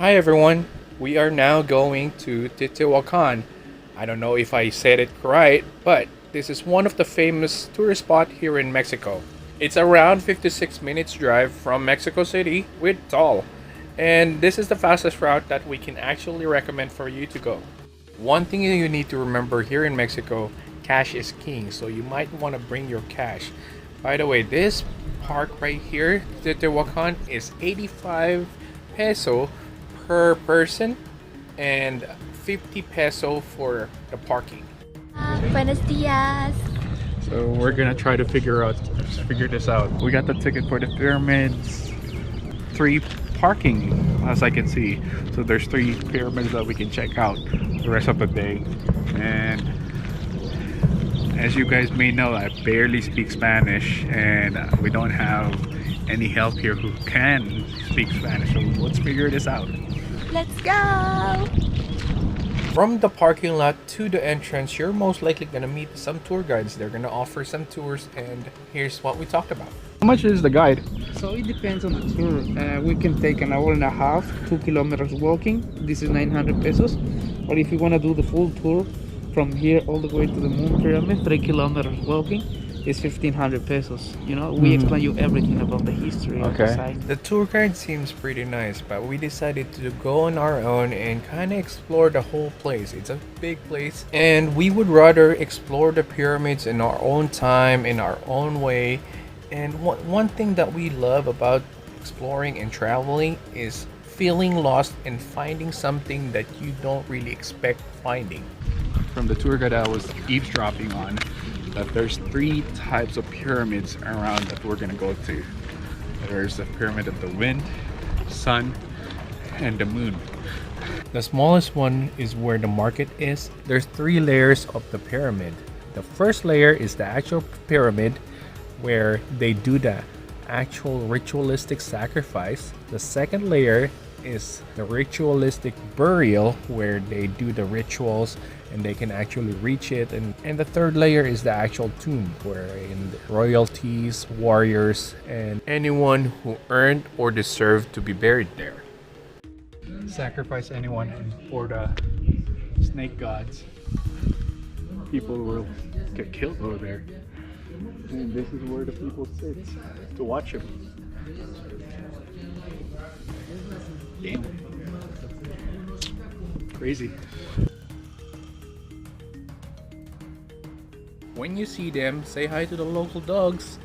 Hi everyone, we are now going to Teotihuacan. I don't know if I said it right, but this is one of the famous tourist spot here in Mexico. It's around 56 minutes drive from Mexico City with toll, and this is the fastest route that we can actually recommend for you to go. One thing you need to remember here in Mexico, cash is king, so you might want to bring your cash. By the way, this park right here, Teotihuacan, is 85 peso per person and 50 peso for the parking. Buenos dias. So we're gonna try to figure this out. We got the ticket for the pyramids, 3 parking, as I can see. So there's 3 pyramids that we can check out the rest of the day. And as you guys may know, I barely speak Spanish, and we don't have any help here who can speak Spanish. So let's figure this out. Let's go! From the parking lot to the entrance, you're most likely gonna meet some tour guides. They're gonna offer some tours, and here's what we talked about. How much is the guide? So it depends on the tour. We can take an hour and a half, 2 kilometers walking. This is 900 pesos. Or if you want to do the full tour from here all the way to the Moon Pyramid, 3 kilometers walking, is 1500 pesos. You know, we explain you everything about the history of the site. The tour guide seems pretty nice, but we decided to go on our own and kind of explore the whole place. It's a big place, and we would rather explore the pyramids in our own time, in our own way. And one thing that we love about exploring and traveling is feeling lost and finding something that you don't really expect finding. From the tour guide I was eavesdropping on, that there's 3 types of pyramids around that we're gonna go to. There's the pyramid of the wind, sun, and the moon. The smallest one is where the market is. There's 3 layers of the pyramid. The first layer is the actual pyramid, where they do the actual ritualistic sacrifice. The second layer is the ritualistic burial, where they do the rituals and they can actually reach it, and the third layer is the actual tomb, wherein royalties, warriors, and anyone who earned or deserved to be buried there. Sacrifice anyone for the snake gods. People will get killed over there. And this is where the people sit to watch him. Damn. Crazy. When you see them, say hi to the local dogs.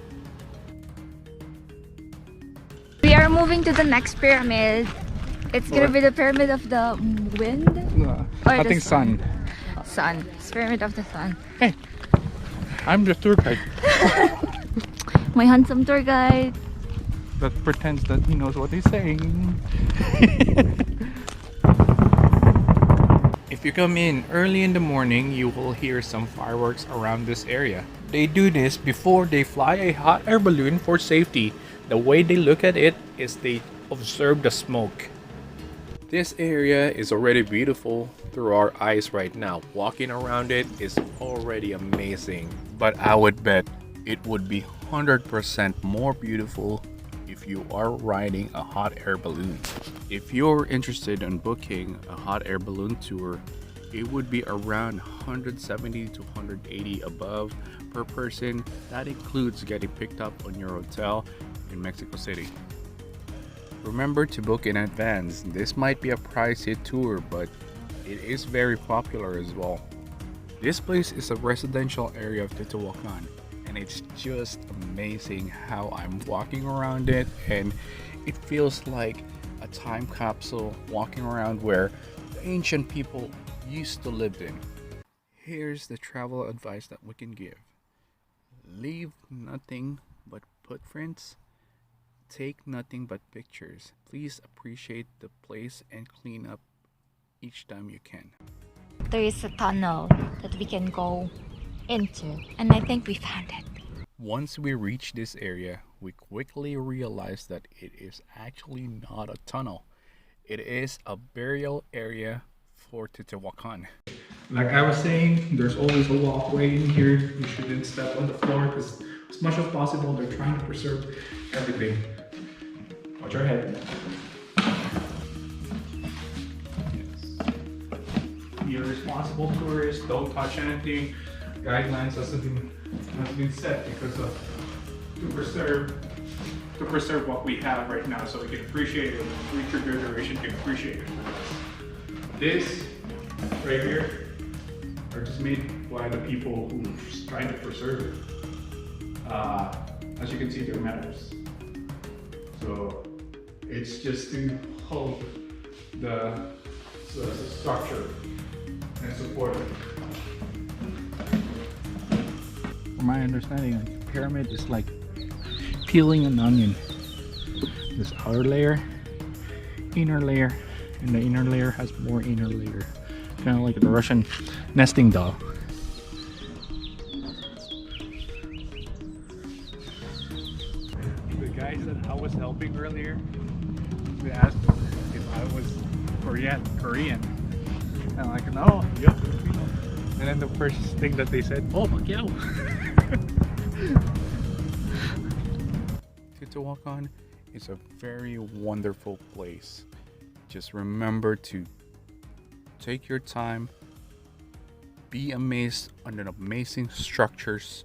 We are moving to the next pyramid. It's gonna be the pyramid of the wind? I think sun. Sun. It's pyramid of the sun. Hey, I'm the tour guide My handsome tour guide. that pretends that he knows what he's saying. If you come in early in the morning, you will hear some fireworks around this area. They do this before they fly a hot air balloon for safety. The way they look at it is they observe the smoke. This area is already beautiful through our eyes right now. Walking around it is already amazing. But I would bet it would be 100% more beautiful if you are riding a hot air balloon. If you're interested in booking a hot air balloon tour, it would be around 170 to 180 above per person. That includes getting picked up on your hotel in Mexico City. Remember to book in advance. This might be a pricey tour, but it is very popular as well. This place is a residential area of Teotihuacan, and it's just amazing how I'm walking around it, and it feels like a time capsule walking around where the ancient people used to live in. Here's the travel advice that we can give. Leave nothing but footprints. Take nothing but pictures. Please appreciate the place and clean up each time you can. There is a tunnel that we can go into, and I think we found it. Once we reached this area, we quickly realized that it is actually not a tunnel. It is a burial area for Teotihuacan. Like I was saying, there's always a walkway in here. You shouldn't step on the floor because as much as possible, they're trying to preserve everything. Watch your head. be a responsible tourist. Don't touch anything. Guidelines has been set because of to preserve what we have right now, so we can appreciate it. Future generation can appreciate it. This right here are just made by the people who's trying to preserve it. As you can see, they're metals. So it's just to hold the structure and support it. From my understanding, a pyramid is like peeling an onion. This outer layer, inner layer, and the inner layer has more inner layer. Kind of like the Russian nesting doll. The guys that I was helping earlier, they asked if I was Korean. And I'm like, no, you're Filipino. And then the first thing that they said, oh, Macquiao. Teotihuacan is a very wonderful place. Just remember to take your time, be amazed on the amazing structures,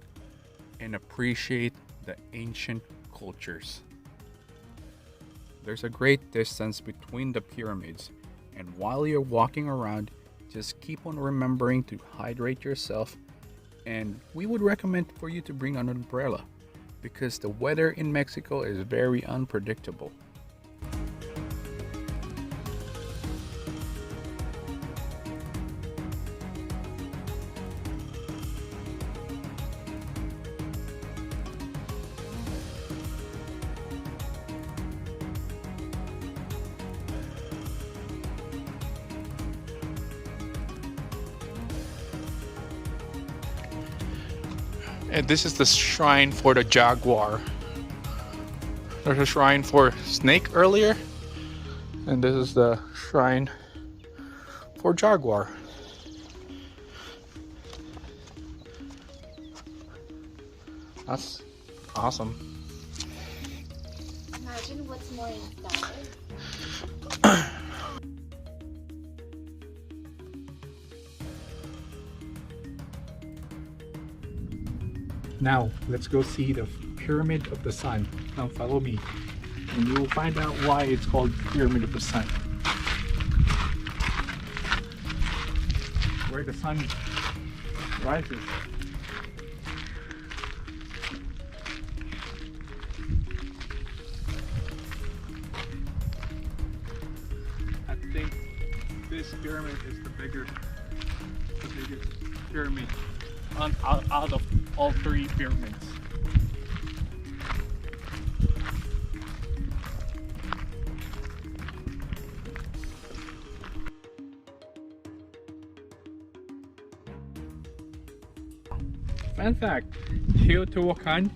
and appreciate the ancient cultures. There's a great distance between the pyramids, and while you're walking around, just keep on remembering to hydrate yourself, and we would recommend for you to bring an umbrella because the weather in Mexico is very unpredictable. And this is the shrine for the jaguar. There's a shrine for snake earlier, and this is the shrine for jaguar. That's awesome. Imagine what's more inside. Now, let's go see the Pyramid of the Sun. Now follow me, and you will find out why it's called Pyramid of the Sun. Where the sun rises. I think this pyramid is the biggest pyramid out of all three pyramids. Fun fact, Teotihuacan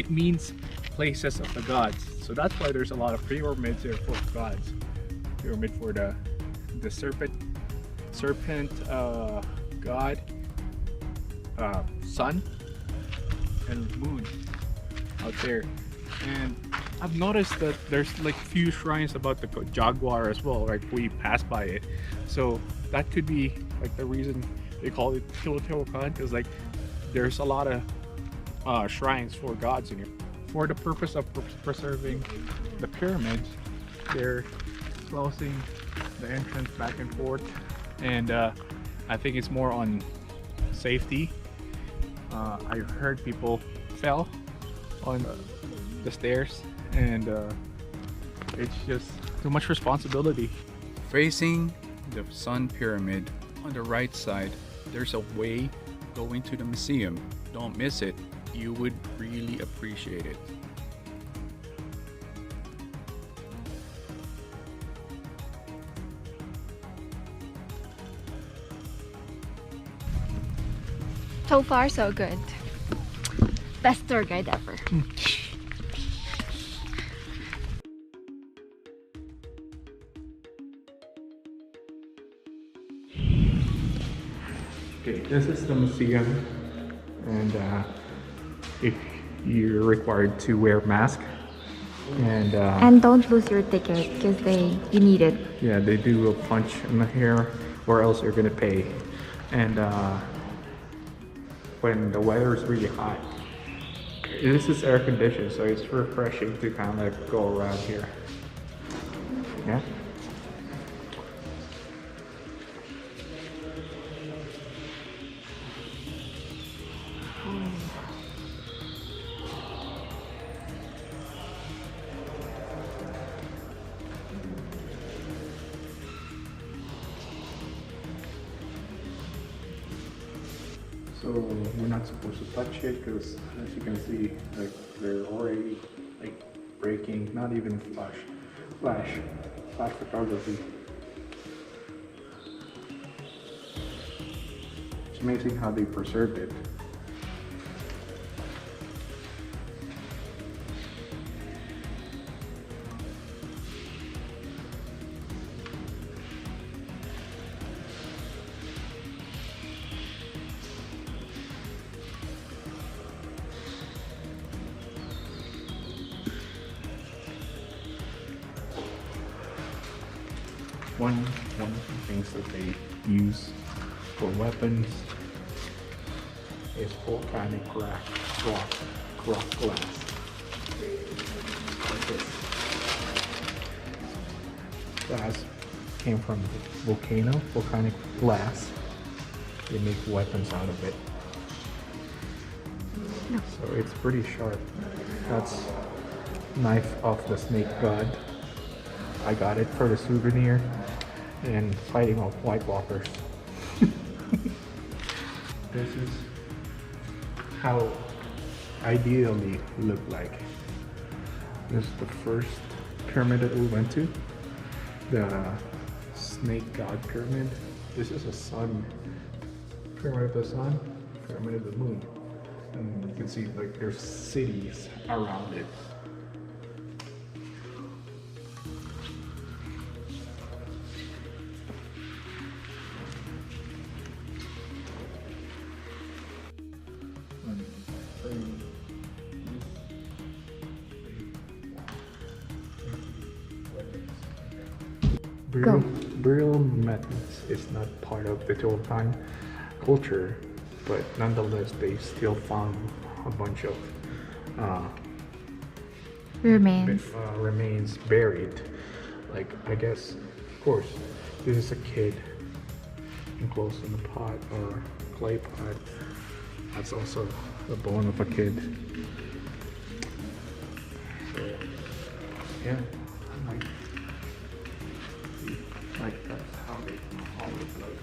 means places of the gods. So that's why there's a lot of pyramids here for gods. Pyramid for the serpent god, sun and moon out there. And I've noticed that there's like few shrines about the jaguar as well, like we passed by it. So that could be like the reason they call it Teotihuacan, because like there's a lot of shrines for gods in here. For the purpose of preserving the pyramids, they're closing the entrance back and forth, and I think it's more on safety. I heard people fell on the stairs, and it's just too much responsibility. Facing the Sun Pyramid on the right side, there's a way going to the museum. Don't miss it. You would really appreciate it. So far, so good. Best tour guide ever. Okay, this is the museum, and if you're required to wear mask, And don't lose your ticket because you need it. yeah, they do a punch in the hair, or else you're gonna pay. And when the weather is really hot, this is air conditioned, so it's refreshing to kind of go around here. Yeah. So we're not supposed to touch it because, as you can see, like they're already like breaking. Not even flash photography. It's amazing how they preserved it. One of the things that they use for weapons is volcanic rock glass. Like this. Glass came from volcanic glass. They make weapons out of it. So it's pretty sharp. That's knife of the snake god. I got it for the souvenir and fighting off White Walkers. This is how ideally look like. This is the first pyramid that we went to. The snake god pyramid. This is a sun. Pyramid of the sun, pyramid of the moon. And you can see like there's cities around it. Burial methods is not part of the Teotihuacan culture, but nonetheless they still found a bunch of remains buried. Like, I guess, of course, this is a kid enclosed in a pot or clay pot. That's also the bone of a kid. So, yeah, like that's how they always look.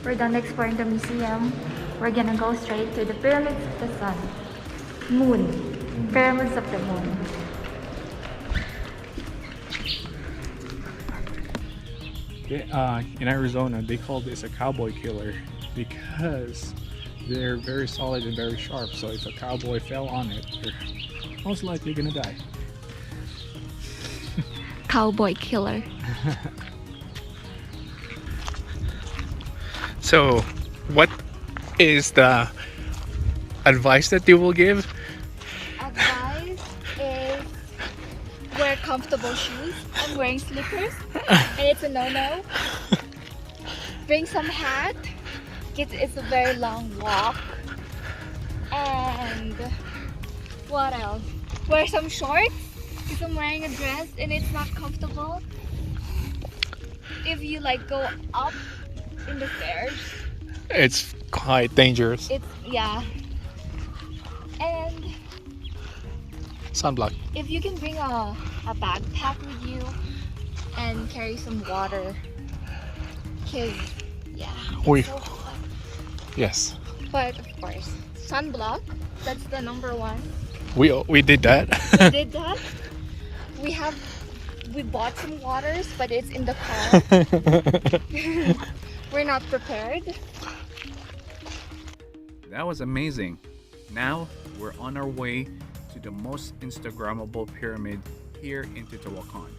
We're done exploring the museum. We're gonna go straight to the pyramids of the sun. Pyramids of the moon. In Arizona, they call this a cowboy killer because they're very solid and very sharp. So if a cowboy fell on it, they're most likely gonna die. Cowboy killer. So, what is the advice that you will give? Advice is wear comfortable shoes. I'm wearing slippers and it's a no-no. Bring some hat. It's a very long walk. And what else? Wear some shorts because I'm wearing a dress and it's not comfortable. If you like go up in the stairs, It's quite dangerous. yeah. And Sunblock. if you can bring a backpack with you and carry some water, because yeah, We- so hot. Yes. But of course, sunblock That's the number one. We did that. We did that. We bought some waters, but it's in the car. We're not prepared. That was amazing. Now we're on our way to the most Instagrammable pyramid here in Teotihuacan.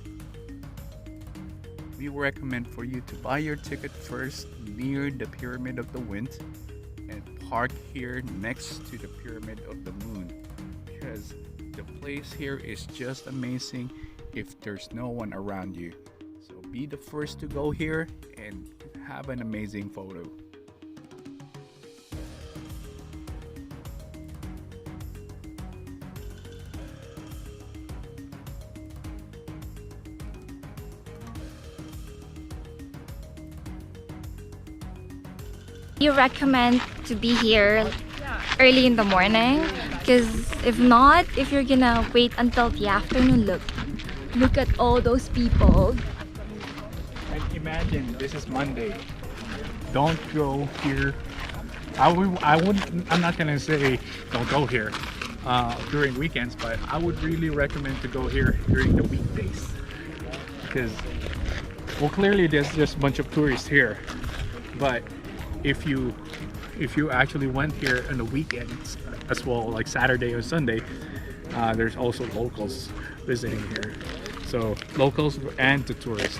We recommend for you to buy your ticket first near the Pyramid of the Wind and park here next to the Pyramid of the Moon, because the place here is just amazing if there's no one around you. So be the first to go here and have an amazing photo. You recommend to be here early in the morning, because if not, if you're gonna wait until the afternoon, look at all those people. And imagine this is Monday. Don't go here. I'm not gonna say don't go here during weekends, but I would really recommend to go here during the weekdays, because well, clearly there's just a bunch of tourists here, but if you actually went here on the weekends as well, like Saturday or Sunday, there's also locals visiting here. So locals and the tourists.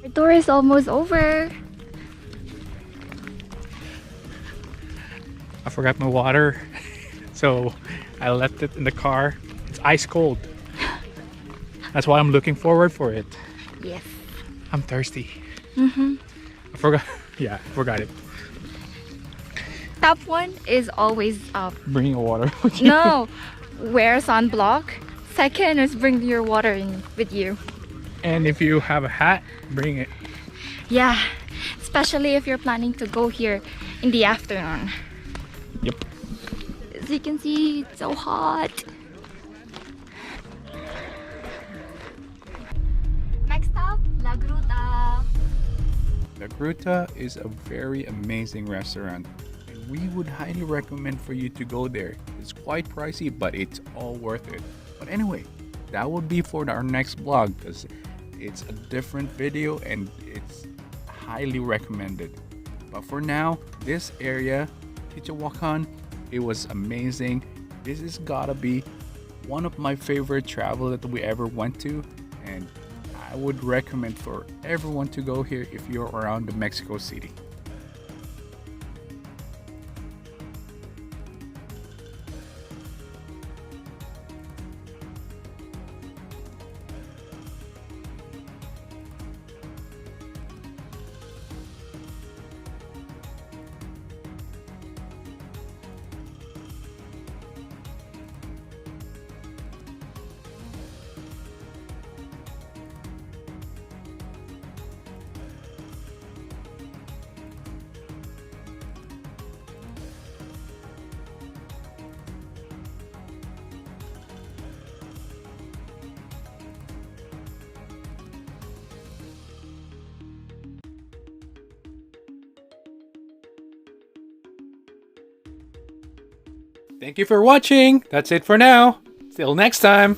Our tour is almost over. I forgot my water, so I left it in the car. It's ice cold. That's why I'm looking forward for it. Yes. I'm thirsty. Mm-hmm. I forgot. Yeah, I forgot it. Top one is always Bringing water with you. no, wear sunblock. Second is bring your water in with you. And if you have a hat, bring it. Yeah, especially if you're planning to go here in the afternoon. Yep. As you can see, it's so hot. Next stop, La Gruta. The Gruta is a very amazing restaurant, and we would highly recommend for you to go there. It's quite pricey, but it's all worth it. But anyway, that would be for our next vlog, because it's a different video and it's highly recommended. But for now, this area, Teotihuacan, it was amazing. This has gotta be one of my favorite travel that we ever went to, and I would recommend for everyone to go here if you're around the Mexico City. Thank you for watching. That's it for now. Till next time.